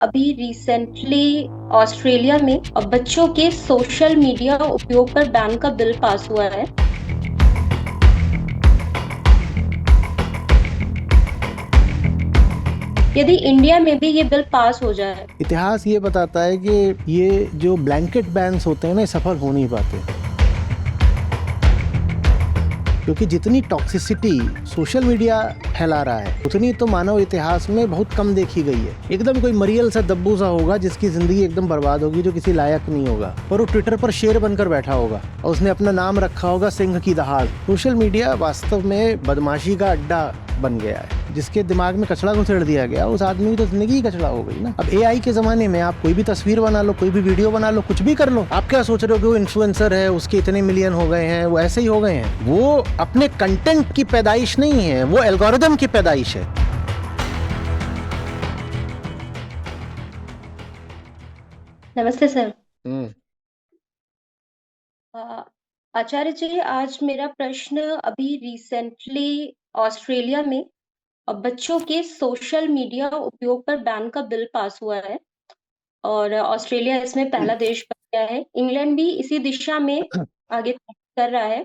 अभी recently Australia में बच्चों के सोशल मीडिया उपयोग पर बैन का बिल पास हुआ है। यदि इंडिया में भी ये बिल पास हो जाए, इतिहास ये बताता है कि ये जो ब्लैंकेट बैन्स होते हैं ना, सफल हो नहीं पाते, क्योंकि जितनी टॉक्सिसिटी सोशल मीडिया फैला रहा है उतनी तो मानव इतिहास में बहुत कम देखी गई है। एकदम कोई मरियल सा दब्बू सा होगा जिसकी जिंदगी एकदम बर्बाद होगी, जो किसी लायक नहीं होगा, पर वो ट्विटर पर शेर बनकर बैठा होगा और उसने अपना नाम रखा होगा सिंह की दहाड़। सोशल मीडिया वास्तव में बदमाशी का अड्डा बन गया है। जिसके दिमाग में कचड़ा घुसेड़ दिया गया, उस आदमी की तो जिंदगी ही कचड़ा हो गई ना। अब एआई के जमाने में आप कोई भी तस्वीर बना लो, कोई भी वीडियो बना लो, कुछ भी कर लो। आप क्या सोच रहे हो कि वो इन्फ्लुएंसर है, उसके इतने मिलियन हो गए हैं, वो ऐसे ही हो गए हैं? वो अपने कंटेंट की पैदाइश नहीं है, वो एल्गोरिदम की पैदाइश है। नमस्ते सर। अ, आचार्य जी, आज मेरा प्रश्न अभी रिसेंटली ऑस्ट्रेलिया में बच्चों के सोशल मीडिया उपयोग पर बैन का बिल पास हुआ है और ऑस्ट्रेलिया इसमें पहला देश बन गया है। इंग्लैंड भी इसी दिशा में आगे कर रहा है।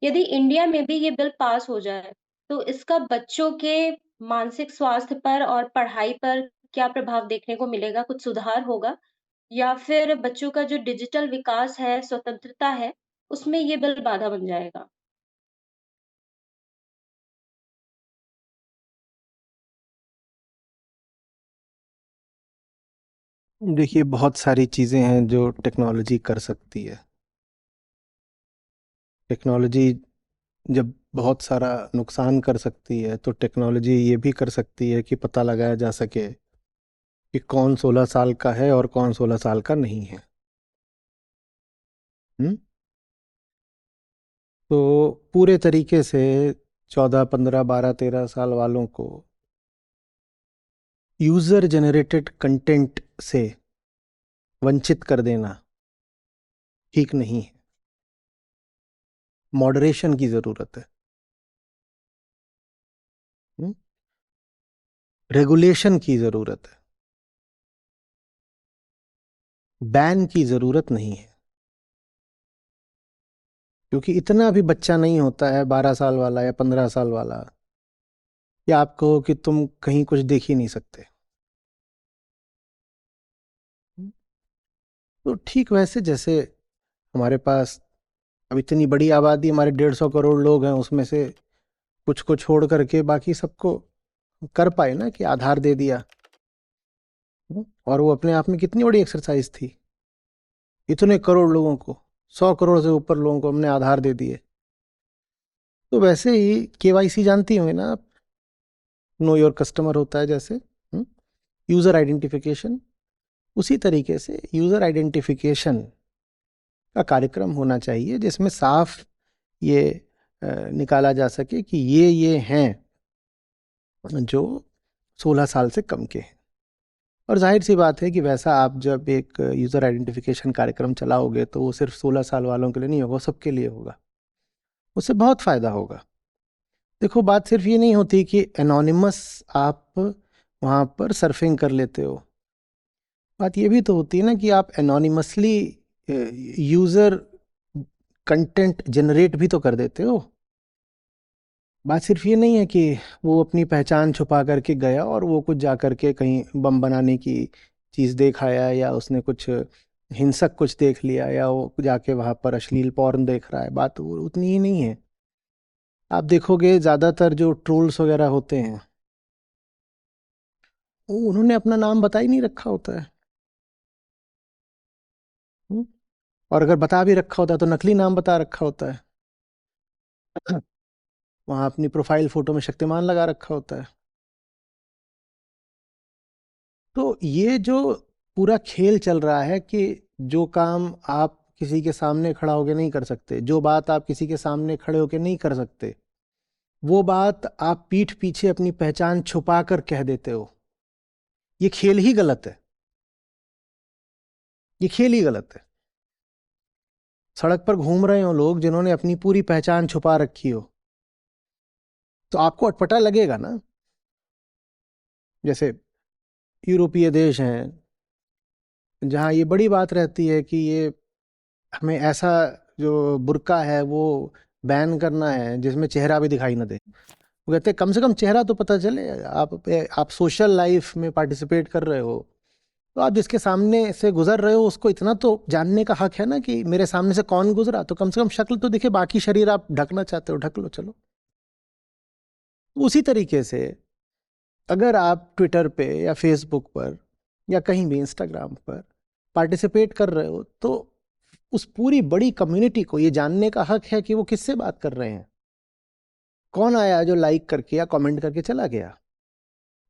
यदि इंडिया में भी ये बिल पास हो जाए, तो इसका बच्चों के मानसिक स्वास्थ्य पर और पढ़ाई पर क्या प्रभाव देखने को मिलेगा? कुछ सुधार होगा? या फिर बच्चों का जो डिजिटल विकास है, स्वतंत्रता है, उसमें ये बिल बाधा बन जाएगा? देखिए, बहुत सारी चीजें हैं जो टेक्नोलॉजी कर सकती है। टेक्नोलॉजी जब बहुत सारा नुकसान कर सकती है, तो टेक्नोलॉजी ये भी कर सकती है कि पता लगाया जा सके कि कौन 16 साल का है और कौन 16 साल का नहीं है। हम्म। तो पूरे तरीके से 14, 15, 12, 13 साल वालों को यूजर जनरेटेड कंटेंट से वंचित कर देना ठीक नहीं है। मॉडरेशन की जरूरत है। रेगुलेशन की जरूरत है। बैन की जरूरत नहीं है, क्योंकि इतना भी बच्चा नहीं होता है 12 साल वाला या 15 साल वाला कि आप कहो कि तुम कहीं कुछ देख ही नहीं सकते। तो ठीक वैसे जैसे हमारे पास अब इतनी बड़ी आबादी, हमारे 150 करोड़ लोग हैं, उसमें से कुछ को छोड़ करके बाकी सबको कर पाए ना कि आधार दे दिया। और वो अपने आप में कितनी बड़ी एक्सरसाइज थी। इतने करोड़ लोगों को, 100 करोड़ से ऊपर लोगों को हमने आधार दे दिए। तो वैसे ही केवाईसी जानती होंगे ना आप, नो योर कस्टमर होता है जैसे, यूजर आइडेंटिफिकेशन। उसी तरीके से यूजर आइडेंटिफिकेशन का कार्यक्रम होना चाहिए, जिसमें साफ ये निकाला जा सके कि ये हैं जो 16 साल से कम के हैं। और जाहिर सी बात है कि वैसा आप जब एक यूज़र आइडेंटिफिकेशन कार्यक्रम चलाओगे तो वो सिर्फ 16 साल वालों के लिए नहीं होगा, वो सबके लिए होगा। उससे बहुत फ़ायदा होगा। देखो, बात सिर्फ ये नहीं होती कि एनोनिमस आप वहाँ पर सर्फिंग कर लेते हो। बात ये भी तो होती है ना कि आप एनोनिमसली यूज़र कंटेंट जनरेट भी तो कर देते हो। बात सिर्फ ये नहीं है कि वो अपनी पहचान छुपा करके गया और वो कुछ जा करके कहीं बम बनाने की चीज़ देख आया, या उसने कुछ हिंसक कुछ देख लिया, या वो जाके वहाँ पर अश्लील पॉर्न देख रहा है। बात वो उतनी ही नहीं है। आप देखोगे ज़्यादातर जो ट्रोल्स वगैरह होते हैं, वो उन्होंने अपना नाम बता ही नहीं रखा होता है। हम्म? और अगर बता भी रखा होता है तो नकली नाम बता रखा होता है। वहाँ अपनी प्रोफाइल फोटो में शक्तिमान लगा रखा होता है। तो ये जो पूरा खेल चल रहा है कि जो काम आप किसी के सामने खड़ा होकर नहीं कर सकते, जो बात आप किसी के सामने खड़े होकर नहीं कर सकते, वो बात आप पीठ पीछे अपनी पहचान छुपा कर कह देते हो। ये खेल ही गलत है। ये खेल ही गलत है। सड़क पर घूम रहे हो लोग जिन्होंने अपनी पूरी पहचान छुपा रखी हो, तो आपको अटपटा लगेगा ना। जैसे यूरोपीय देश हैं जहाँ ये बड़ी बात रहती है कि ये हमें ऐसा जो बुर्का है वो बैन करना है जिसमें चेहरा भी दिखाई ना दे। वो कहते हैं कम से कम चेहरा तो पता चले। आप सोशल लाइफ में पार्टिसिपेट कर रहे हो तो आप जिसके सामने से गुजर रहे हो उसको इतना तो जानने का हक है ना कि मेरे सामने से कौन गुजरा, तो कम से कम शक्ल तो दिखे। बाकी शरीर आप ढकना चाहते हो ढक लो, चलो। उसी तरीके से अगर आप ट्विटर पे या फेसबुक पर या कहीं भी इंस्टाग्राम पर पार्टिसिपेट कर रहे हो तो उस पूरी बड़ी कम्युनिटी को ये जानने का हक है कि वो किससे बात कर रहे हैं। कौन आया जो लाइक करके या कमेंट करके चला गया।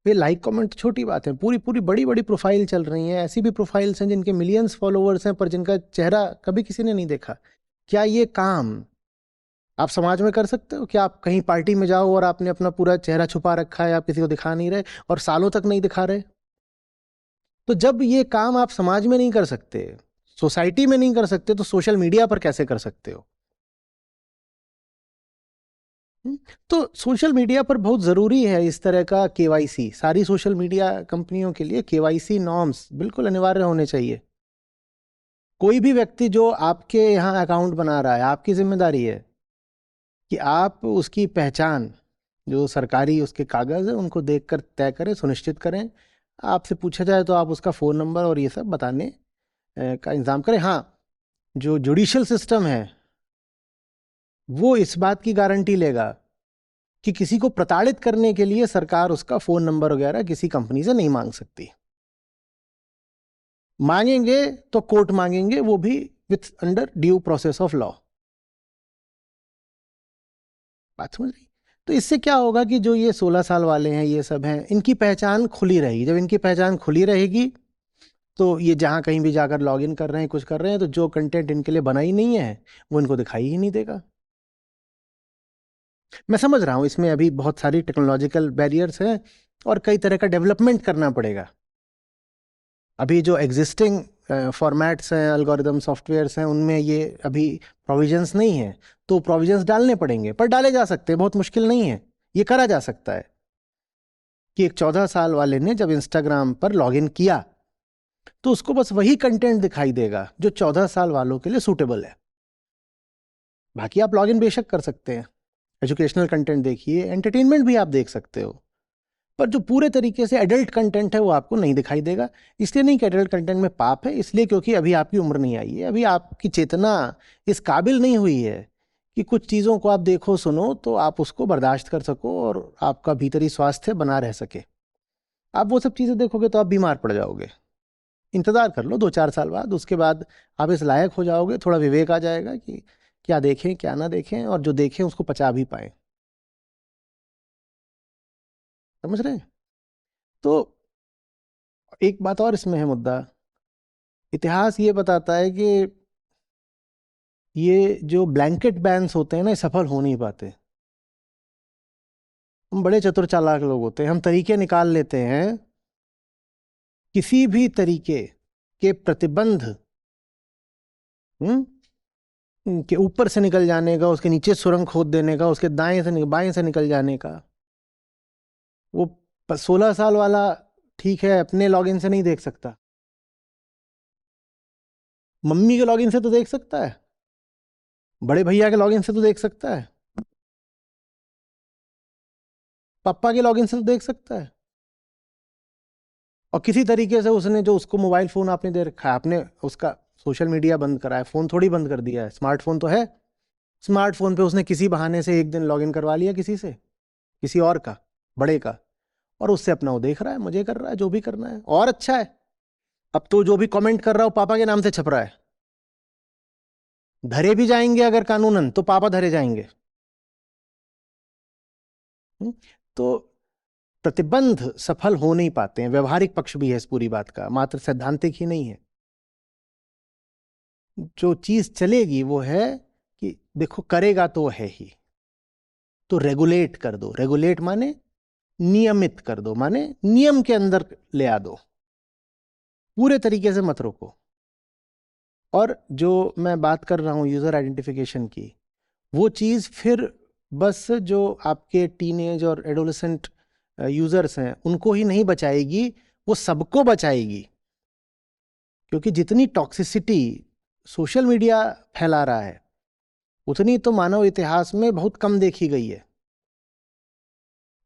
ये लाइक कमेंट छोटी बात है, पूरी पूरी बड़ी बड़ी प्रोफाइल चल रही हैं। ऐसी भी प्रोफाइल्स हैं जिनके मिलियंस फॉलोअर्स हैं पर जिनका चेहरा कभी किसी ने नहीं देखा। क्या ये काम आप समाज में कर सकते हो? क्या आप कहीं पार्टी में जाओ और आपने अपना पूरा चेहरा छुपा रखा है, आप किसी को दिखा नहीं रहे और सालों तक नहीं दिखा रहे? तो जब ये काम आप समाज में नहीं कर सकते, सोसाइटी में नहीं कर सकते, तो सोशल मीडिया पर कैसे कर सकते हो? तो सोशल मीडिया पर बहुत ज़रूरी है इस तरह का केवाईसी। सारी सोशल मीडिया कंपनियों के लिए केवाईसी नॉर्म्स बिल्कुल अनिवार्य होने चाहिए। कोई भी व्यक्ति जो आपके यहाँ अकाउंट बना रहा है, आपकी जिम्मेदारी है कि आप उसकी पहचान, जो सरकारी उसके कागज़ है उनको देखकर तय करें, सुनिश्चित करें। आपसे पूछा जाए तो आप उसका फ़ोन नंबर और ये सब बताने का इंतज़ाम करें। हाँ, जो जुडिशियल सिस्टम है वो इस बात की गारंटी लेगा कि किसी को प्रताड़ित करने के लिए सरकार उसका फ़ोन नंबर वगैरह किसी कंपनी से नहीं मांग सकती। मांगेंगे तो कोर्ट मांगेंगे, वो भी with under due process of law. बात समझ रही? तो इससे क्या होगा कि जो ये 16 साल वाले हैं, ये सब हैं, इनकी पहचान खुली रहेगी। जब इनकी पहचान खुली रहेगी तो ये जहां कहीं भी जाकर लॉगिन कर रहे हैं, कुछ कर रहे हैं, तो जो कंटेंट इनके लिए बना ही नहीं है वो इनको दिखाई ही नहीं देगा। मैं समझ रहा हूं इसमें अभी बहुत सारी टेक्नोलॉजिकल बैरियर्स हैं और कई तरह का डेवलपमेंट करना पड़ेगा। अभी जो एग्जिस्टिंग फॉर्मेट्स हैं, एल्गोरिदम सॉफ्टवेयर्स हैं, उनमें ये अभी प्रोविजंस नहीं है, तो प्रोविजंस डालने पड़ेंगे। पर डाले जा सकते हैं, बहुत मुश्किल नहीं है, ये करा जा सकता है कि एक 14 साल वाले ने जब इंस्टाग्राम पर लॉगिन किया तो उसको बस वही कंटेंट दिखाई देगा जो 14 साल वालों के लिए सूटेबल है। बाकी आप लॉगिन बेशक कर सकते हैं, एजुकेशनल कंटेंट देखिए, एंटरटेनमेंट भी आप देख सकते हो, पर जो पूरे तरीके से एडल्ट कंटेंट है वो आपको नहीं दिखाई देगा। इसलिए नहीं कि एडल्ट कंटेंट में पाप है, इसलिए क्योंकि अभी आपकी उम्र नहीं आई है, अभी आपकी चेतना इस काबिल नहीं हुई है कि कुछ चीज़ों को आप देखो सुनो तो आप उसको बर्दाश्त कर सको और आपका भीतरी स्वास्थ्य बना रह सके। आप वो सब चीज़ें देखोगे तो आप बीमार पड़ जाओगे। इंतज़ार कर लो 2-4 साल बाद, उसके बाद आप इस लायक हो जाओगे, थोड़ा विवेक आ जाएगा कि क्या देखें क्या ना देखें, और जो देखें उसको पचा भी पाए। समझ रहे हैं? तो एक बात और इसमें है मुद्दा। इतिहास ये बताता है कि ये जो ब्लैंकेट बैन्स होते हैं ना, ये सफल हो नहीं पाते। हम बड़े चतुर चालाक लोग होते हैं, हम तरीके निकाल लेते हैं किसी भी तरीके के प्रतिबंध के ऊपर से निकल जाने का, उसके नीचे सुरंग खोद देने का, उसके दाएं से बाएं से निकल जाने का। वो 16 साल वाला ठीक है अपने लॉगिन से नहीं देख सकता, मम्मी के लॉगिन से तो देख सकता है, बड़े भैया के लॉगिन से तो देख सकता है, पापा के लॉगिन से तो देख सकता है। और किसी तरीके से उसने जो उसको मोबाइल फोन आपने दे रखा है, आपने उसका सोशल मीडिया बंद करा है, फोन थोड़ी बंद कर दिया है, स्मार्टफोन तो है। स्मार्टफोन पे उसने किसी बहाने से एक दिन लॉगिन करवा लिया किसी से, किसी और का, बड़े का, और उससे अपना वो देख रहा है, मजे कर रहा है, जो भी करना है। और अच्छा है, अब तो जो भी कमेंट कर रहा हो पापा के नाम से छप रहा है। धरे भी जाएंगे अगर कानूनन तो पापा धरे जाएंगे। तो प्रतिबंध सफल हो नहीं पाते हैं। व्यवहारिक पक्ष भी है इस पूरी बात का, मात्र सैद्धांतिक ही नहीं है। जो चीज चलेगी वो है कि देखो करेगा तो है ही, तो रेगुलेट कर दो। रेगुलेट माने नियमित कर दो, माने नियम के अंदर ले आ दो, पूरे तरीके से मत रोको। और जो मैं बात कर रहा हूं यूजर आइडेंटिफिकेशन की, वो चीज फिर बस जो आपके टीनेज और एडोलेसेंट यूजर्स हैं उनको ही नहीं बचाएगी, वो सबको बचाएगी, क्योंकि जितनी टॉक्सिसिटी सोशल मीडिया फैला रहा है उतनी तो मानव इतिहास में बहुत कम देखी गई है।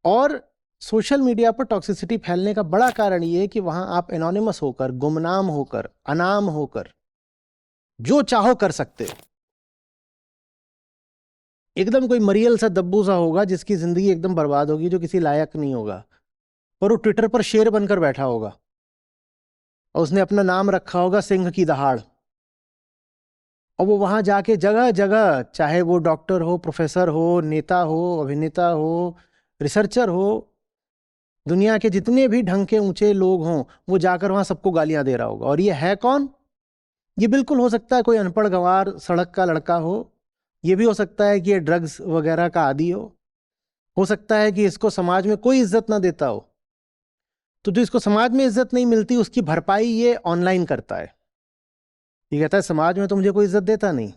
और सोशल मीडिया पर टॉक्सिसिटी फैलने का बड़ा कारण ये है कि वहां आप एनोनिमस होकर, गुमनाम होकर, अनाम होकर जो चाहो कर सकते हो। एकदम कोई मरियल सा दब्बू सा होगा जिसकी जिंदगी एकदम बर्बाद होगी, जो किसी लायक नहीं होगा, पर वो ट्विटर पर शेर बनकर बैठा होगा और उसने अपना नाम रखा होगा सिंह की दहाड़। और वो वहां जाके जगह जगह, चाहे वो डॉक्टर हो, प्रोफेसर हो, नेता हो, अभिनेता हो, रिसर्चर हो, दुनिया के जितने भी ढंग के ऊंचे लोग हों, वो जाकर वहां सबको गालियां दे रहा होगा। और ये है कौन? ये बिल्कुल हो सकता है कोई अनपढ़ गंवार सड़क का लड़का हो, ये भी हो सकता है कि ये ड्रग्स वगैरह का आदी हो सकता है कि इसको समाज में कोई इज्जत ना देता हो। तो जो इसको समाज में इज्जत नहीं मिलती उसकी भरपाई ये ऑनलाइन करता है। ये कहता है समाज में तो मुझे कोई इज्जत देता नहीं,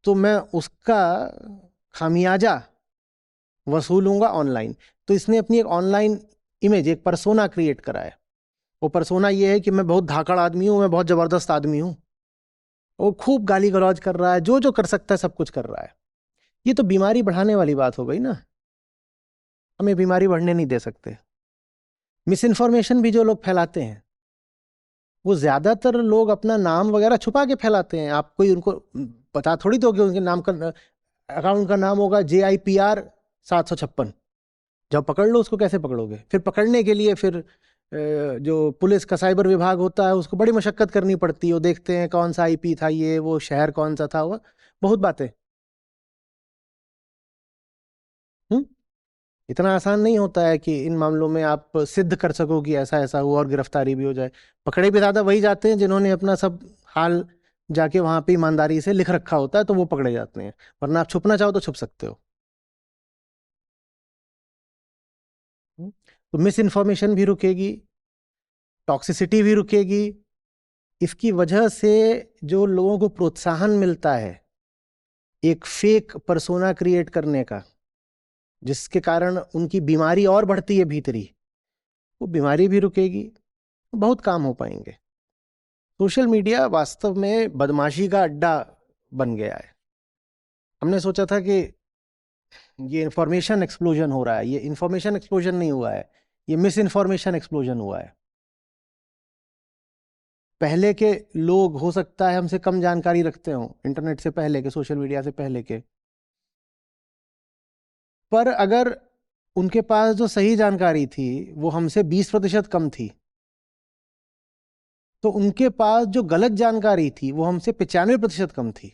तो मैं उसका खामियाजा वसूलूंगा ऑनलाइन। तो इसने अपनी एक ऑनलाइन इमेज, एक परसोना क्रिएट करा है। वो परसोना ये है कि मैं बहुत धाकड़ आदमी हूं, मैं बहुत जबरदस्त आदमी हूं। वो खूब गाली गलौज कर रहा है, जो जो कर सकता है सब कुछ कर रहा है। ये तो बीमारी बढ़ाने वाली बात हो गई ना। हमें बीमारी बढ़ने नहीं दे सकते। मिस इन्फॉर्मेशन भी जो लोग फैलाते हैं, वो ज्यादातर लोग अपना नाम वगैरह छुपा के फैलाते हैं। आप कोई उनको पता थोड़ी दोगे उनके नाम का, अकाउंट का नाम होगा JIPR 756। जब पकड़ लो उसको कैसे पकड़ोगे? फिर पकड़ने के लिए फिर जो पुलिस का साइबर विभाग होता है उसको बड़ी मशक्कत करनी पड़ती है। वो देखते हैं कौन सा IP था, ये वो शहर कौन सा था, वो बहुत बातें। हम्म इतना आसान नहीं होता है कि इन मामलों में आप सिद्ध कर सको कि ऐसा ऐसा हुआ और गिरफ्तारी भी हो जाए। पकड़े भी ज्यादा वही जाते हैं जिन्होंने अपना सब हाल जाके वहां पे ईमानदारी से लिख रखा होता है, तो वो पकड़े जाते हैं। वरना आप छुपना चाहो तो छुप सकते हो। हम्म? तो मिस इन्फॉर्मेशन भी रुकेगी, टॉक्सिसिटी भी रुकेगी। इसकी वजह से जो लोगों को प्रोत्साहन मिलता है एक फेक परसोना क्रिएट करने का, जिसके कारण उनकी बीमारी और बढ़ती है भीतरी, वो बीमारी भी रुकेगी। बहुत काम हो पाएंगे। सोशल मीडिया वास्तव में बदमाशी का अड्डा बन गया है। हमने सोचा था कि ये इंफॉर्मेशन एक्सप्लोजन हो रहा है, ये इंफॉर्मेशन एक्सप्लोजन नहीं हुआ है, ये मिस इन्फॉर्मेशन एक्सप्लोजन हुआ है। पहले के लोग हो सकता है हमसे कम जानकारी रखते हो, इंटरनेट से पहले के, सोशल मीडिया से पहले के, पर अगर उनके पास जो सही जानकारी थी वो हमसे 20% कम थी, तो उनके पास जो गलत जानकारी थी वो हमसे 95% कम थी।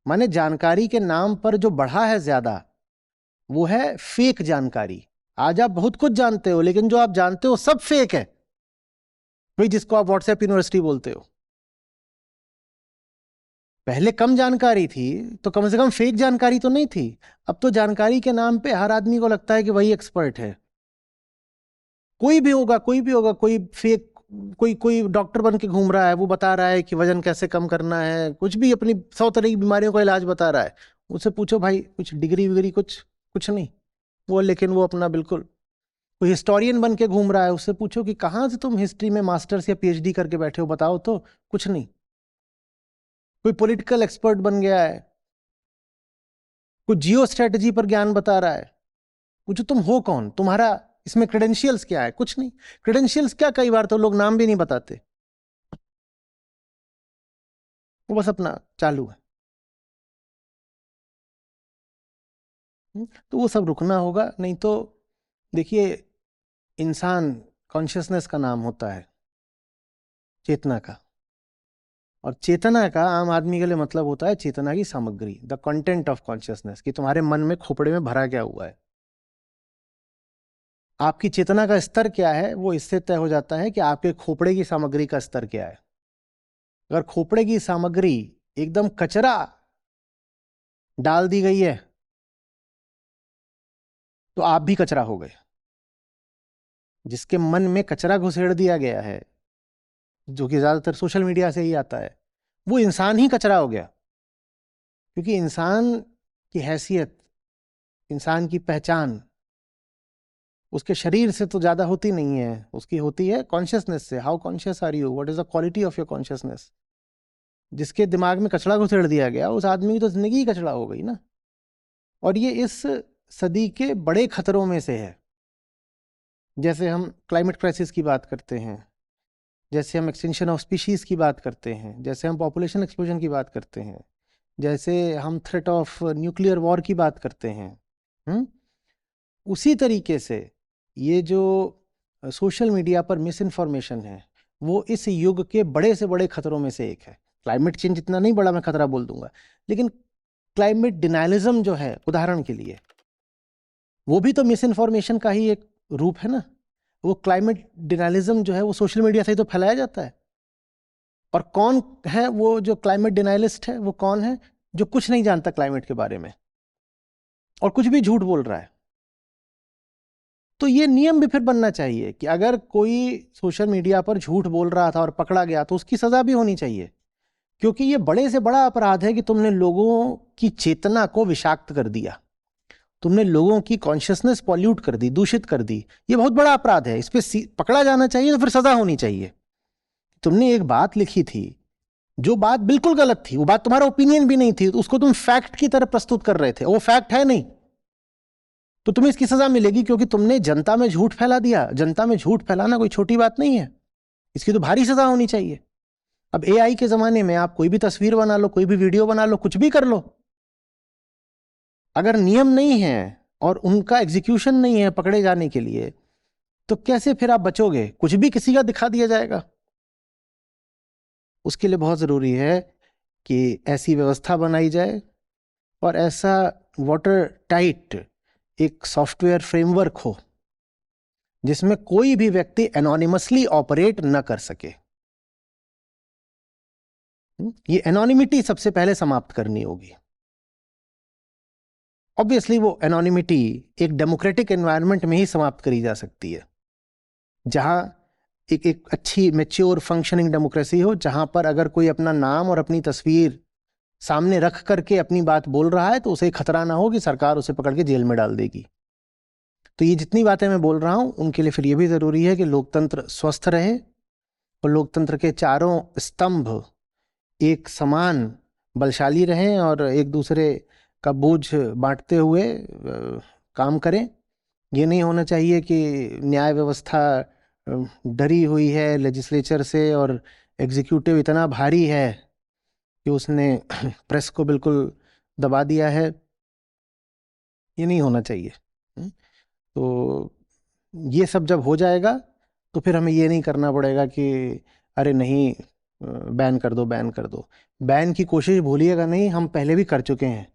माने जानकारी के नाम पर जो बढ़ा है ज्यादा, वो है फेक जानकारी। आज आप बहुत कुछ जानते हो, लेकिन जो आप जानते हो सब फेक है। वही जिसको आप व्हाट्सएप यूनिवर्सिटी बोलते हो। पहले कम जानकारी थी तो कम से कम फेक जानकारी तो नहीं थी। अब तो जानकारी के नाम पे हर आदमी को लगता है कि वही एक्सपर्ट है। कोई भी होगा, कोई भी होगा, कोई फेक, कोई कोई डॉक्टर बन के घूम रहा है, वो बता रहा है कि वजन कैसे कम करना है, कुछ भी अपनी 100 तरह की बीमारियों का इलाज बता रहा है। उससे पूछो भाई कुछ डिग्री विग्री, कुछ कुछ नहीं वो, लेकिन वो अपना बिल्कुल। कोई हिस्टोरियन बन के घूम रहा है, उससे पूछो कि कहाँ से तुम हिस्ट्री में मास्टर्स या PhD करके बैठे हो, बताओ तो। कुछ नहीं। कोई पॉलिटिकल एक्सपर्ट बन गया है, कोई जियो स्ट्रेटजी पर ज्ञान बता रहा है। पूछो तुम हो कौन, तुम्हारा इसमें क्रेडेंशियल्स क्या है? कुछ नहीं। क्रेडेंशियल्स क्या, कई बार तो लोग नाम भी नहीं बताते, वो बस अपना चालू है। तो वो सब रुकना होगा, नहीं तो देखिए, इंसान कॉन्शियसनेस का नाम होता है, चेतना का। और चेतना का आम आदमी के लिए मतलब होता है चेतना की सामग्री, द कंटेंट ऑफ कॉन्शियसनेस, कि तुम्हारे मन में, खोपड़े में भरा क्या हुआ है। आपकी चेतना का स्तर क्या है वो इससे तय हो जाता है कि आपके खोपड़े की सामग्री का स्तर क्या है। अगर खोपड़े की सामग्री एकदम कचरा डाल दी गई है तो आप भी कचरा हो गए। जिसके मन में कचरा घुसेड़ दिया गया है, जो कि ज्यादातर सोशल मीडिया से ही आता है, वो इंसान ही कचरा हो गया। क्योंकि इंसान की हैसियत, इंसान की पहचान उसके शरीर से तो ज़्यादा होती नहीं है, उसकी होती है कॉन्शियसनेस से। How conscious are you, what is the quality of your consciousness. जिसके दिमाग में कचड़ा घुसेड़ दिया गया, उस आदमी की तो जिंदगी ही कचड़ा हो गई ना। और ये इस सदी के बड़े खतरों में से है। जैसे हम क्लाइमेट क्राइसिस की बात करते हैं, जैसे हम एक्सटिंक्शन ऑफ स्पीशीज की बात करते हैं, जैसे हम पॉपुलेशन एक्सप्लोजन की बात करते हैं, जैसे हम थ्रेट ऑफ न्यूक्लियर वॉर की बात करते हैं। हम्म उसी तरीके से ये जो सोशल मीडिया पर मिस इन्फॉर्मेशन है, वो इस युग के बड़े से बड़े खतरों में से एक है। क्लाइमेट चेंज इतना नहीं बड़ा मैं खतरा बोल दूंगा, लेकिन क्लाइमेट डिनायलिज्म जो है, उदाहरण के लिए, वो भी तो मिस इन्फॉर्मेशन का ही एक रूप है ना। वो क्लाइमेट डिनायलिज्म जो है वो सोशल मीडिया से ही तो फैलाया जाता है। और कौन है वो जो क्लाइमेट डिनायलिस्ट है? वो कौन है? जो कुछ नहीं जानता क्लाइमेट के बारे में और कुछ भी झूठ बोल रहा है। तो ये नियम भी फिर बनना चाहिए कि अगर कोई सोशल मीडिया पर झूठ बोल रहा था और पकड़ा गया तो उसकी सजा भी होनी चाहिए। क्योंकि ये बड़े से बड़ा अपराध है कि तुमने लोगों की चेतना को विषाक्त कर दिया, तुमने लोगों की कॉन्शियसनेस पॉल्यूट कर दी, दूषित कर दी। ये बहुत बड़ा अपराध है, इस पे पकड़ा जाना चाहिए, तो फिर सजा होनी चाहिए। तुमने एक बात लिखी थी जो बात बिल्कुल गलत थी, वो बात तुम्हारा ओपिनियन भी नहीं थी, तो उसको तुम फैक्ट की तरह प्रस्तुत कर रहे थे, वो फैक्ट है नहीं, तो तुम्हें इसकी सजा मिलेगी। क्योंकि तुमने जनता में झूठ फैला दिया। जनता में झूठ फैलाना कोई छोटी बात नहीं है, इसकी तो भारी सजा होनी चाहिए। अब एआई के जमाने में आप कोई भी तस्वीर बना लो, कोई भी वीडियो बना लो, कुछ भी कर लो, अगर नियम नहीं है और उनका एग्जीक्यूशन नहीं है पकड़े जाने के लिए, तो कैसे फिर आप बचोगे? कुछ भी किसी का दिखा दिया जाएगा। उसके लिए बहुत जरूरी है कि ऐसी व्यवस्था बनाई जाए और ऐसा वाटर टाइट एक सॉफ्टवेयर फ्रेमवर्क हो जिसमें कोई भी व्यक्ति एनोनिमसली ऑपरेट न कर सके। ये एनोनिमिटी सबसे पहले समाप्त करनी होगी। ऑब्वियसली वो एनोनिमिटी एक डेमोक्रेटिक एनवायरनमेंट में ही समाप्त करी जा सकती है, जहां एक अच्छी मैच्योर फंक्शनिंग डेमोक्रेसी हो, जहां पर अगर कोई अपना नाम और अपनी तस्वीर सामने रख करके अपनी बात बोल रहा है तो उसे खतरा ना हो कि सरकार उसे पकड़ के जेल में डाल देगी। तो ये जितनी बातें मैं बोल रहा हूं उनके लिए फिर ये भी जरूरी है कि लोकतंत्र स्वस्थ रहे और लोकतंत्र के चारों स्तंभ एक समान बलशाली रहें और एक दूसरे का बोझ बांटते हुए काम करें। ये नहीं होना चाहिए कि न्याय व्यवस्था डरी हुई है लेजिस्लेचर से और एग्जीक्यूटिव इतना भारी है कि उसने प्रेस को बिल्कुल दबा दिया है। ये नहीं होना चाहिए। तो ये सब जब हो जाएगा तो फिर हमें ये नहीं करना पड़ेगा कि अरे नहीं, बैन कर दो, बैन कर दो। बैन की कोशिश भूलिएगा नहीं, हम पहले भी कर चुके हैं।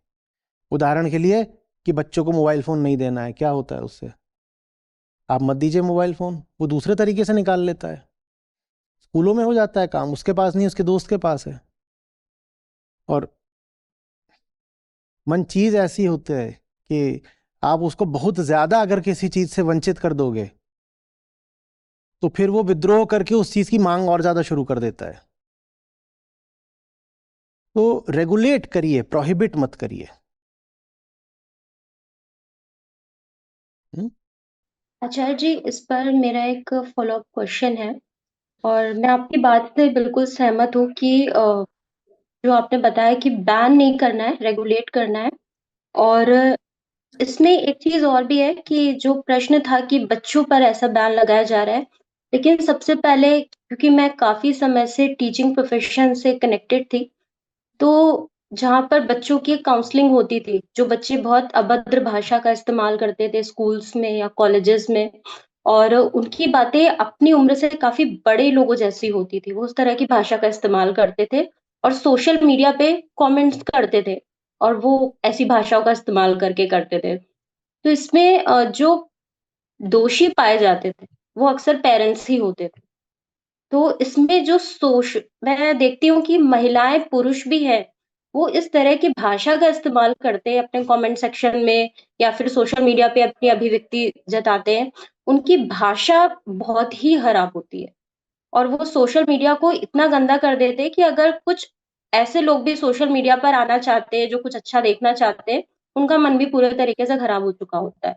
उदाहरण के लिए कि बच्चों को मोबाइल फ़ोन नहीं देना है, क्या होता है उससे? आप मत दीजिए मोबाइल फ़ोन, वो दूसरे तरीके से निकाल लेता है। स्कूलों में हो जाता है काम, उसके पास नहीं, उसके दोस्त के पास है। और मन चीज़ ऐसी होती है कि आप उसको बहुत ज़्यादा अगर किसी चीज़ से वंचित कर दोगे तो फिर वो विद्रोह करके उस चीज़ की मांग और ज़्यादा शुरू कर देता है। तो रेगुलेट करिए, प्रोहिबिट मत करिए। हम्म? आचार्य जी, इस पर मेरा एक फॉलो अप क्वेश्चन है। और मैं आपकी बात से बिल्कुल सहमत हूँ कि जो आपने बताया कि बैन नहीं करना है, रेगुलेट करना है। और इसमें एक चीज और भी है कि जो प्रश्न था कि बच्चों पर ऐसा बैन लगाया जा रहा है, लेकिन सबसे पहले, क्योंकि मैं काफी समय से टीचिंग प्रोफेशन से कनेक्टेड थी, तो जहाँ पर बच्चों की काउंसलिंग होती थी, जो बच्चे बहुत अभद्र भाषा का इस्तेमाल करते थे स्कूल्स में या कॉलेजेस में, और उनकी बातें अपनी उम्र से काफी बड़े लोगों जैसी होती थी, वो उस तरह की भाषा का इस्तेमाल करते थे और सोशल मीडिया पे कमेंट्स करते थे, और वो ऐसी भाषाओं का इस्तेमाल करके करते थे। तो इसमें जो दोषी पाए जाते थे वो अक्सर पेरेंट्स ही होते थे। तो इसमें जो सोश मैं देखती हूँ कि महिलाएँ, पुरुष भी हैं, वो इस तरह की भाषा का इस्तेमाल करते हैं अपने कमेंट सेक्शन में या फिर सोशल मीडिया पे अपनी अभिव्यक्ति जताते हैं। उनकी भाषा बहुत ही खराब होती है और वो सोशल मीडिया को इतना गंदा कर देते हैं कि अगर कुछ ऐसे लोग भी सोशल मीडिया पर आना चाहते हैं, जो कुछ अच्छा देखना चाहते हैं, उनका मन भी पूरे तरीके से खराब हो चुका होता है।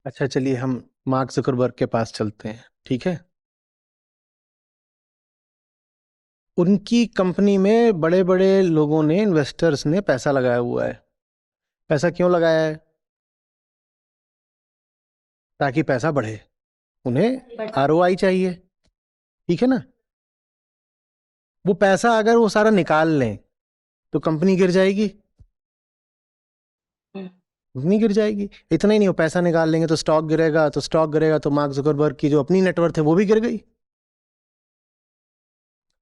अच्छा, चलिए हम मार्क जुकरबर्ग के पास चलते हैं, ठीक है। उनकी कंपनी में बड़े बड़े लोगों ने, इन्वेस्टर्स ने पैसा लगाया हुआ है। पैसा क्यों लगाया है? ताकि पैसा बढ़े, उन्हें बढ़- आरओआई चाहिए, ठीक है ना। वो पैसा अगर वो सारा निकाल लें तो कंपनी गिर जाएगी, हम्म, कंपनी गिर जाएगी। इतना ही नहीं, वो पैसा निकाल लेंगे तो स्टॉक गिरेगा, तो स्टॉक गिरेगा तो मार्क जुकरबर्ग की जो अपनी नेटवर्थ है वो भी गिर गई।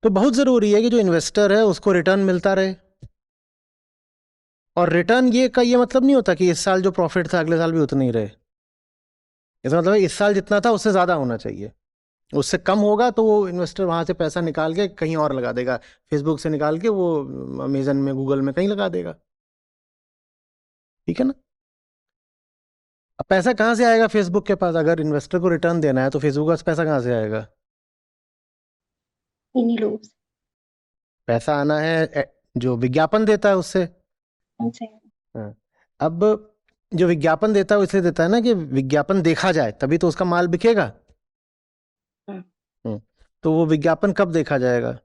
तो बहुत जरूरी है कि जो इन्वेस्टर है उसको रिटर्न मिलता रहे। और रिटर्न ये मतलब नहीं होता कि इस साल जो प्रॉफिट था अगले साल भी उतना ही रहे। इसका मतलब है इस साल जितना था उससे ज्यादा होना चाहिए। उससे कम होगा तो वो इन्वेस्टर वहां से पैसा निकाल के कहीं और लगा देगा, फेसबुक से निकाल के वो अमेजन में, गूगल में कहीं लगा देगा, ठीक है ना। अब पैसा कहाँ से आएगा फेसबुक के पास? अगर इन्वेस्टर को रिटर्न देना है तो फेसबुक के पास पैसा कहाँ से आएगा? इन्हीं लोगों से। पैसा आना है जो विज्ञापन देता है उससे। हमसे। हाँ। अब जो विज्ञापन देता है वो इसलिए देता है ना कि विज्ञापन देखा जाए, तभी तो उसका माल बिकेगा। हम्म, हम्म। तो वो विज्ञापन कब देखा जाएगा?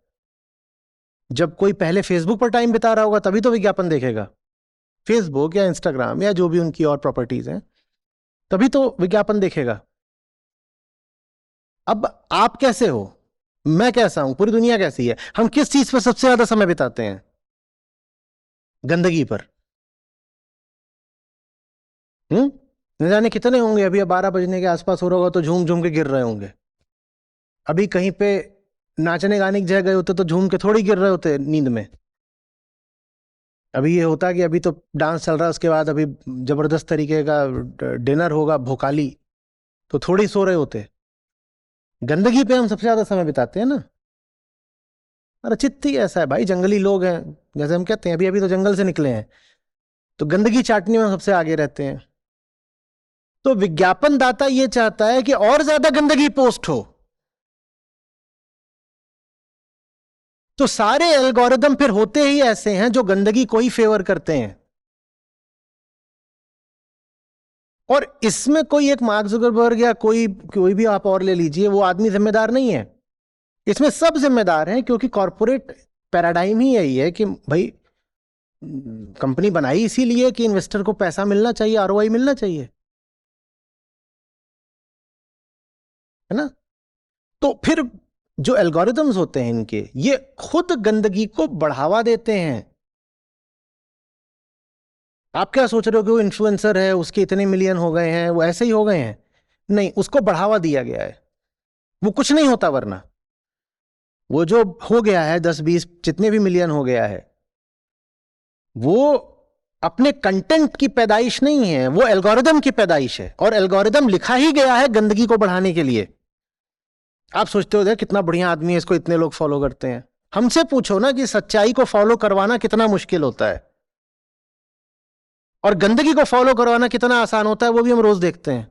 जब कोई पहले फेसबुक पर टाइम बिता रहा होगा तभी तो विज्ञापन देखेगा। फेसबुक या इंस्टाग्राम या जो भी उनकी और प्रॉपर्टीज हैं, तभी तो विज्ञापन देखेगा। अब आप कैसे हो, मैं कैसा हूं, पूरी दुनिया कैसी है, हम किस चीज पर सबसे ज्यादा समय बिताते हैं? गंदगी पर। न जाने कितने होंगे, अभी 12 बजने के आसपास हो रहा होगा तो झूम झूम के गिर रहे होंगे। अभी कहीं पे नाचने गाने की जगह गए होते तो झूम के थोड़ी गिर रहे होते नींद में। अभी ये होता कि अभी तो डांस चल रहा है, उसके बाद अभी जबरदस्त तरीके का डिनर होगा, भोकाली, तो थोड़ी सो रहे होते। गंदगी पे हम सबसे ज्यादा समय बिताते हैं ना। अरे चित्ती ऐसा है भाई, जंगली लोग हैं, जैसे हम कहते हैं अभी अभी तो जंगल से निकले हैं, तो गंदगी चाटने में हम सबसे आगे रहते हैं। तो विज्ञापन दाता ये चाहता है कि और ज्यादा गंदगी पोस्ट हो, तो सारे एल्गोरिदम फिर होते ही ऐसे हैं जो गंदगी को ही फेवर करते हैं। और इसमें कोई एक मार्क जुकरबर्ग या कोई कोई भी आप और ले लीजिए, वो आदमी जिम्मेदार नहीं है। इसमें सब जिम्मेदार हैं, क्योंकि कॉरपोरेट पैराडाइम ही यही है कि भाई कंपनी बनाई इसीलिए कि इन्वेस्टर को पैसा मिलना चाहिए, आरओआई मिलना चाहिए, है ना। तो फिर जो एल्गोरिदम्स होते हैं इनके, ये खुद गंदगी को बढ़ावा देते हैं। आप क्या सोच रहे हो कि वो इन्फ्लुएंसर है, उसके इतने मिलियन हो गए हैं, वो ऐसे ही हो गए हैं? नहीं, उसको बढ़ावा दिया गया है। वो कुछ नहीं होता वरना। वो जो हो गया है 10-20 जितने भी मिलियन हो गया है, वो अपने कंटेंट की पैदाइश नहीं है, वो एल्गोरिदम की पैदाइश है। और एल्गोरिदम लिखा ही गया है गंदगी को बढ़ाने के लिए। आप सोचते हो कितना बढ़िया आदमी है, इसको इतने लोग फॉलो करते हैं। हमसे पूछो ना कि सच्चाई को फॉलो करवाना कितना मुश्किल होता है, और गंदगी को फॉलो करवाना कितना आसान होता है, वो भी हम रोज देखते हैं।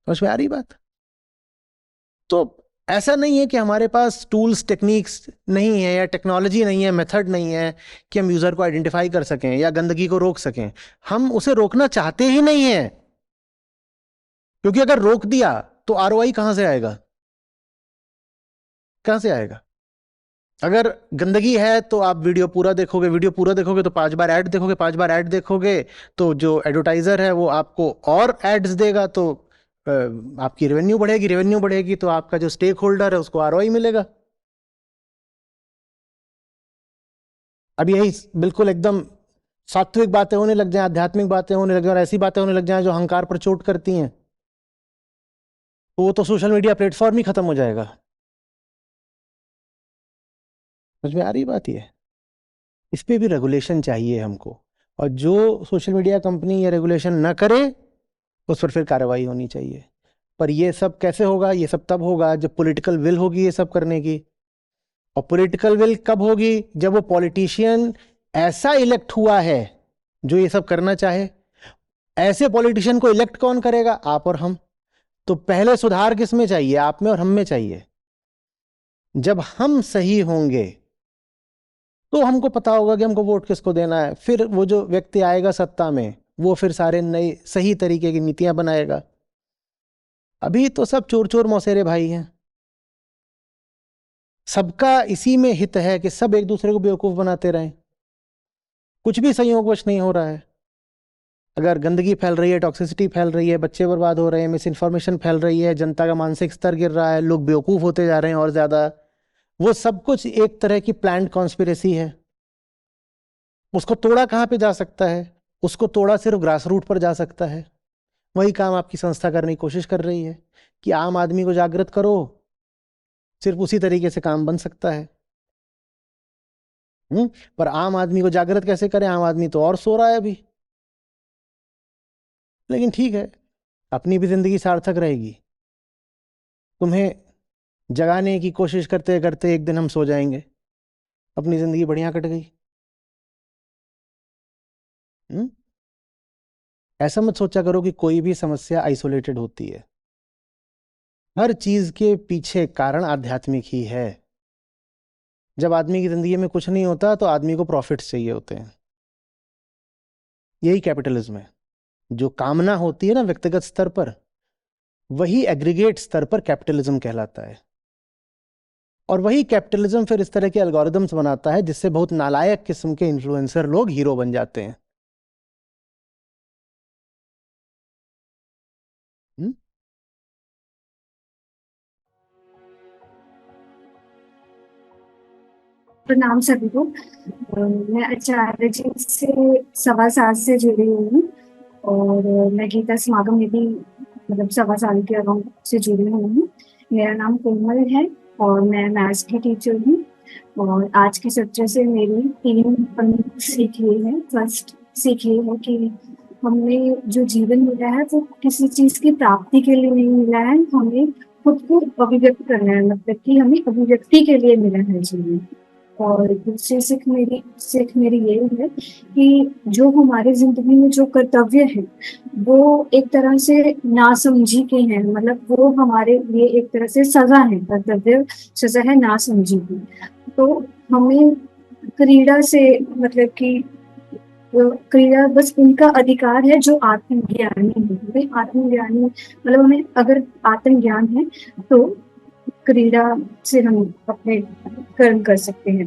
समझ में आ रही बात? तो ऐसा नहीं है कि हमारे पास टूल्स टेक्निक्स नहीं है, या टेक्नोलॉजी नहीं है, मेथड नहीं है कि हम यूजर को आइडेंटिफाई कर सकें या गंदगी को रोक सकें। हम उसे रोकना चाहते ही नहीं है, क्योंकि अगर रोक दिया तो आरओआई कहां से आएगा? कहां से आएगा? अगर गंदगी है तो आप वीडियो पूरा देखोगे, वीडियो पूरा देखोगे तो 5 बार ऐड देखोगे, 5 बार ऐड देखोगे तो जो एडवर्टाइजर है वो आपको और एड्स देगा, तो आपकी रेवेन्यू बढ़ेगी, रेवेन्यू बढ़ेगी तो आपका जो स्टेक होल्डर है उसको आरओआई मिलेगा। अब यही बिल्कुल एकदम सात्विक बातें होने लग जाए, आध्यात्मिक बातें होने लग जाए, और ऐसी बातें होने लग जाए जो अहंकार पर चोट करती हैं, तो वो तो सोशल मीडिया प्लेटफॉर्म ही खत्म हो जाएगा। समझ में आ रही बात? ये इस पे भी रेगुलेशन चाहिए हमको, और जो सोशल मीडिया कंपनी ये रेगुलेशन ना करे उस पर फिर कार्रवाई होनी चाहिए। पर ये सब कैसे होगा? ये सब तब होगा जब पॉलिटिकल विल होगी ये सब करने की। और पॉलिटिकल विल कब होगी? जब वो पॉलिटिशियन ऐसा इलेक्ट हुआ है जो ये सब करना चाहे। ऐसे पॉलिटिशियन को इलेक्ट कौन करेगा? आप और हम। तो पहले सुधार किस में चाहिए? आप में और हम में चाहिए। जब हम सही होंगे तो हमको पता होगा कि हमको वोट किसको देना है। फिर वो जो व्यक्ति आएगा सत्ता में वो फिर सारे नए सही तरीके की नीतियां बनाएगा। अभी तो सब चोर चोर मौसेरे भाई हैं। सबका इसी में हित है कि सब एक दूसरे को बेवकूफ बनाते रहें। कुछ भी संयोगवश नहीं हो रहा है। अगर गंदगी फैल रही है, टॉक्सिसिटी फैल रही है, बच्चे बर्बाद हो रहे हैं, मिस इन्फॉर्मेशन फैल रही है, जनता का मानसिक स्तर गिर रहा है, लोग बेवकूफ होते जा रहे हैं और ज्यादा, वो सब कुछ एक तरह की प्लान्ड कॉन्स्पिरेसी है। उसको तोड़ा कहाँ पे जा सकता है? उसको तोड़ा सिर्फ ग्रास रूट पर जा सकता है। वही काम आपकी संस्था करने की कोशिश कर रही है कि आम आदमी को जागृत करो। सिर्फ उसी तरीके से काम बन सकता है। पर आम आदमी को जागृत कैसे करें? आम आदमी तो और सो रहा है अभी। लेकिन ठीक है, अपनी भी जिंदगी सार्थक रहेगी। तुम्हें जगाने की कोशिश करते करते एक दिन हम सो जाएंगे, अपनी जिंदगी बढ़िया कट गई। हम्म? ऐसा मत सोचा करो कि कोई भी समस्या आइसोलेटेड होती है। हर चीज के पीछे कारण आध्यात्मिक ही है। जब आदमी की जिंदगी में कुछ नहीं होता तो आदमी को प्रॉफिट्स चाहिए होते हैं। यही कैपिटलिज्म है। जो कामना होती है ना व्यक्तिगत स्तर पर, वही एग्रीगेट स्तर पर कैपिटलिज्म कहलाता है। और वही कैपिटलिज्म फिर इस तरह के एल्गोरिदम्स बनाता है जिससे बहुत नालायक किस्म के इन्फ्लुएंसर लोग हीरो बन जाते हैं। हम्म? प्रणाम सभी को। मैं आचार्य जी से 1.25 साल से जुड़ी हुई हूँ और मैं गीता समागम में भी मतलब 1.25 साल के अराउंड से जुड़ी हुई हूँ। मेरा नाम कोमल है और मैं मैथ्स की टीचर हूँ। और आज के सत्र से मेरी 3 प्रमुख सीख ये है। फर्स्ट सीख ये है कि हमें जो जीवन मिला है वो किसी चीज की प्राप्ति के लिए नहीं मिला है, हमें खुद को अभिव्यक्त करना है, मतलब कि हमें अभिव्यक्ति के लिए मिला है जीवन। और दूसरी सीख मेरी ये है कि जो हमारी जिंदगी में जो कर्तव्य है वो एक तरह से नासमझी के हैं, मतलब वो हमारे लिए एक तरह से सजा है। कर्तव्य सजा है नासमझी की। तो हमें क्रीड़ा से मतलब कि क्रीड़ा बस उनका अधिकार है जो आत्मज्ञानी है। हमें आत्मज्ञानी मतलब हमें अगर आत्मज्ञान है तो क्रीड़ा से हम अपने कर्म कर सकते हैं।